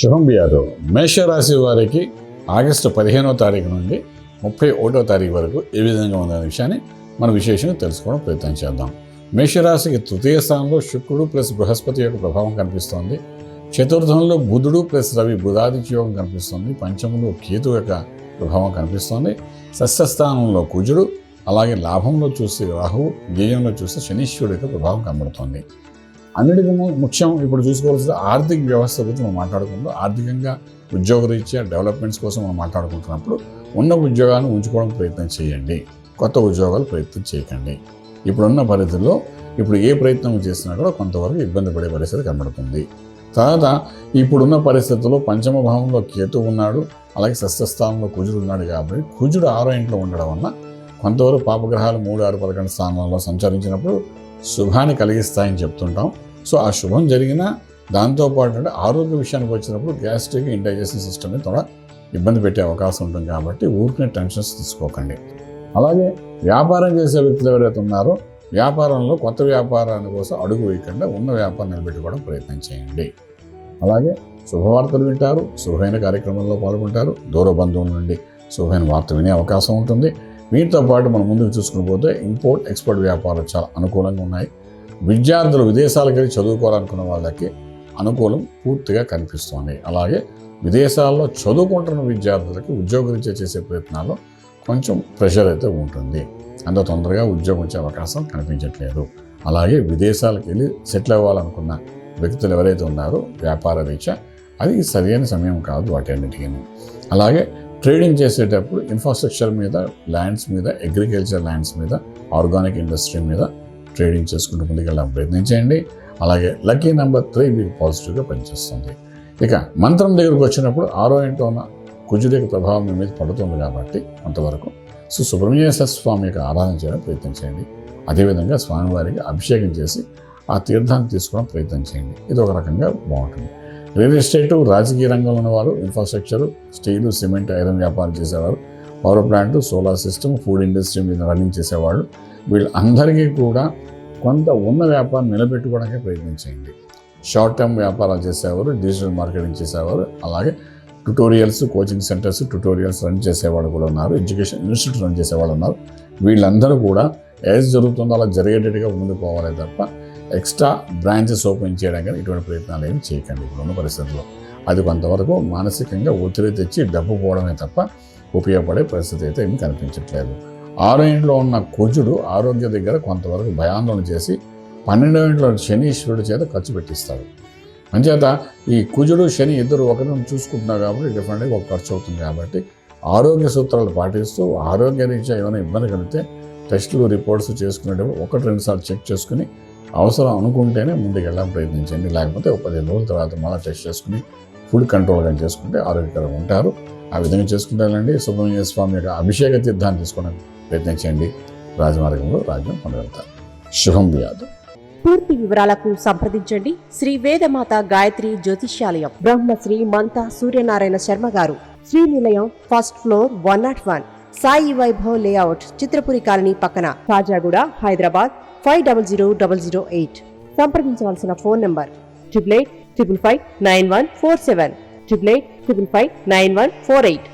శుభం బియారు. మేషరాశి వారికి ఆగస్టు 15వ తారీఖు నుండి 31వ తారీఖు వరకు ఏ విధంగా ఉందనే విషయాన్ని మన విశేషంగా తెలుసుకోవడం ప్రయత్నం చేద్దాం. మేషరాశికి తృతీయ స్థానంలో శుక్రుడు ప్లస్ బృహస్పతి యొక్క ప్రభావం కనిపిస్తోంది. చతుర్థంలో బుధుడు ప్లస్ రవి బుధాదిత్య యోగం కనిపిస్తుంది. పంచమంలో కేతు యొక్క ప్రభావం కనిపిస్తోంది. షష్ఠస్థానంలో కుజుడు, అలాగే లాభంలో చూస్తే రాహువు, వ్యయంలో చూస్తే శనీశ్వరుడు యొక్క ప్రభావం కనబడుతోంది. అన్నిటికీ ముఖ్యం ఇప్పుడు చూసుకోవాల్సిన ఆర్థిక వ్యవస్థ గురించి మనం మాట్లాడుకుంటూ ఆర్థికంగా ఉద్యోగరీత్యా డెవలప్మెంట్స్ కోసం మనం మాట్లాడుకుంటున్నప్పుడు ఉన్న ఉద్యోగాలను ఉంచుకోవడం ప్రయత్నం చేయండి. కొత్త ఉద్యోగాలు ప్రయత్నం చేయకండి. ఇప్పుడున్న పరిధిలో ఇప్పుడు ఏ ప్రయత్నం చేసినా కూడా కొంతవరకు ఇబ్బంది పడే పరిస్థితి కనబడుతుంది. తర్వాత ఇప్పుడున్న పరిస్థితుల్లో పంచమ భావంలో కేతు ఉన్నాడు, అలాగే షష్ఠస్థానంలో కుజుడు ఉన్నాడు. కాబట్టి కుజుడు 6వ ఇంట్లో ఉండడం వల్ల కొంతవరకు పాపగ్రహాలు 3, 6, 11 స్థానాల్లో సంచరించినప్పుడు శుభాన్ని కలిగిస్తాయని చెప్తుంటాం. సో ఆ శుభం జరిగినా దాంతోపాటు అంటే ఆరోగ్య విషయానికి వచ్చినప్పుడు గ్యాస్ట్రిక్ ఇండైజెషన్ సిస్టమ్ని కూడా ఇబ్బంది పెట్టే అవకాశం ఉంటుంది. కాబట్టి ఊరికే టెన్షన్స్ తీసుకోకండి. అలాగే వ్యాపారం చేసే వ్యక్తులు ఎవరైతే ఉన్నారో వ్యాపారంలో కొత్త వ్యాపారాన్ని కోసం అడుగు వేయకుండా ఉన్న వ్యాపారం నిలబెట్టుకోవడం ప్రయత్నం చేయండి. అలాగే శుభవార్తలు వింటారు, శుభమైన కార్యక్రమంలో పాల్గొంటారు. దూర బంధువుల నుండి శుభమైన వార్త వినే అవకాశం ఉంటుంది. వీటితో పాటు మనం ముందుకు చూసుకుని పోతే ఇంపోర్ట్ ఎక్స్పోర్ట్ వ్యాపారాలు చాలా అనుకూలంగా ఉన్నాయి. విద్యార్థులు విదేశాలకు వెళ్ళి చదువుకోవాలనుకున్న వాళ్ళకి అనుకూలం పూర్తిగా కనిపిస్తోంది. అలాగే విదేశాల్లో చదువుకుంటున్న విద్యార్థులకి ఉద్యోగరీత్యా చేసే ప్రయత్నాల్లో కొంచెం ప్రెషర్ అయితే ఉంటుంది. అంత తొందరగా ఉద్యోగం వచ్చే అవకాశం కనిపించట్లేదు. అలాగే విదేశాలకు వెళ్ళి సెటిల్ అవ్వాలనుకున్న వ్యక్తులు ఎవరైతే ఉన్నారో వ్యాపార రీత్యా అది సరైన సమయం కాదు వాటన్నిటికీ. అలాగే ట్రేడింగ్ చేసేటప్పుడు ఇన్ఫ్రాస్ట్రక్చర్ మీద, ల్యాండ్స్ మీద, అగ్రికల్చర్ ల్యాండ్స్ మీద, ఆర్గానిక్ ఇండస్ట్రీ మీద ట్రేడింగ్ చేసుకుంటూ ముందుకెళ్ళడం ప్రయత్నం చేయండి. అలాగే లక్కీ నెంబర్ 3 మీకు పాజిటివ్గా పనిచేస్తుంది. ఇక మంత్రం దగ్గరకు వచ్చినప్పుడు 6వ ఇంట్లో ఉన్న కుజుడి యొక్క ప్రభావం మీ మీద పడుతుంది. కాబట్టి కొంతవరకు సుబ్రహ్మణ్యేశ్వర స్వామి యొక్క ఆరాధన చేయడం ప్రయత్నం చేయండి. అదేవిధంగా స్వామివారికి అభిషేకం చేసి ఆ తీర్థాన్ని తీసుకోవడం ప్రయత్నం చేయండి. ఇది ఒక రకంగా బాగుంటుంది. రియల్ ఎస్టేటు, రాజకీయ రంగంలో ఉన్నవారు, ఇన్ఫ్రాస్ట్రక్చరు, స్టీలు, సిమెంట్, ఐరన్ వ్యాపారం చేసేవారు, power plant, solar system, food industry మీద రన్నింగ్ చేసేవాళ్ళు, వీళ్ళందరికీ కూడా కొంత ఉన్న వ్యాపారం నిలబెట్టుకోవడానికి ప్రయత్నం చేయండి. షార్ట్ టర్మ్ వ్యాపారాలు చేసేవారు, డిజిటల్ మార్కెటింగ్ చేసేవారు, అలాగే tutorials, coaching centres, tutorials run చేసేవాళ్ళు కూడా ఉన్నారు, ఎడ్యుకేషన్ ఇన్స్టిట్యూట్ రన్ చేసేవాళ్ళు ఉన్నారు. వీళ్ళందరూ కూడా ఏది జరుగుతుందో అలా జరిగేటట్టుగా ముందుకు పోవాలే తప్ప ఎక్స్ట్రా బ్రాంచెస్ ఓపెన్ చేయడం కానీ ఇటువంటి ప్రయత్నాలు ఏమి చేయకండి. ఇప్పుడున్న పరిస్థితుల్లో అది కొంతవరకు మానసికంగా ఒత్తిడి తెచ్చి డబ్బు పోవడమే తప్ప ఉపయోగపడే పరిస్థితి అయితే ఏమి కనిపించట్లేదు. 6వ ఇంట్లో ఉన్న కుజుడు ఆరోగ్య దగ్గర కొంతవరకు భయాందోళన చేసి 12వ ఇంట్లో శనీశ్వరుడి చేత ఖర్చు పెట్టిస్తాడు. అంచేత ఈ కుజుడు, శని ఇద్దరు ఒకరిని చూసుకుంటున్నారు కాబట్టి డిఫరెంట్గా ఒక ఖర్చు అవుతుంది. కాబట్టి ఆరోగ్య సూత్రాలు పాటిస్తూ ఆరోగ్య రీత్యా ఏమైనా ఇబ్బంది కలిగితే టెస్టులు, రిపోర్ట్స్ చేసుకునేటప్పుడు 1-2 సార్లు చెక్ చేసుకుని అవసరం అనుకుంటేనే ముందుకు వెళ్ళడం ప్రయత్నించండి. లేకపోతే 15 రోజుల తర్వాత మళ్ళీ టెస్ట్ చేసుకుని ఫుడ్ కంట్రోల్ కానీ చేసుకుంటే ఆరోగ్యకరంగా ఉంటారు. ఆ విధంగా చేసుకుంటారండి. సుబ్రహ్మణ్య స్వామి యొక్క అభిషేక తీర్థాన్ని తీసుకోవడానికి ప్రయత్నించండి. రాజమార్గంలో రాజ్యం పొందగలుగుతారు. శుభం వ్యాధు. పూర్తి వివరాలకు సంప్రదించండి శ్రీ వేదమాత గాయత్రి జ్యోతిష్యాలయం, Brahmasri మంతా Suryanarayana Sharma garu, Srinilayam, first floor, 101, Sai Vaibhav layout, Chitrapuri colony పక్కన, కాజాగూడ, హైదరాబాద్ 500008. సంప్రదించవలసిన ఫోన్ నంబర్ 8855559147, 8855559148,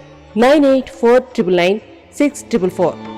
9849996644.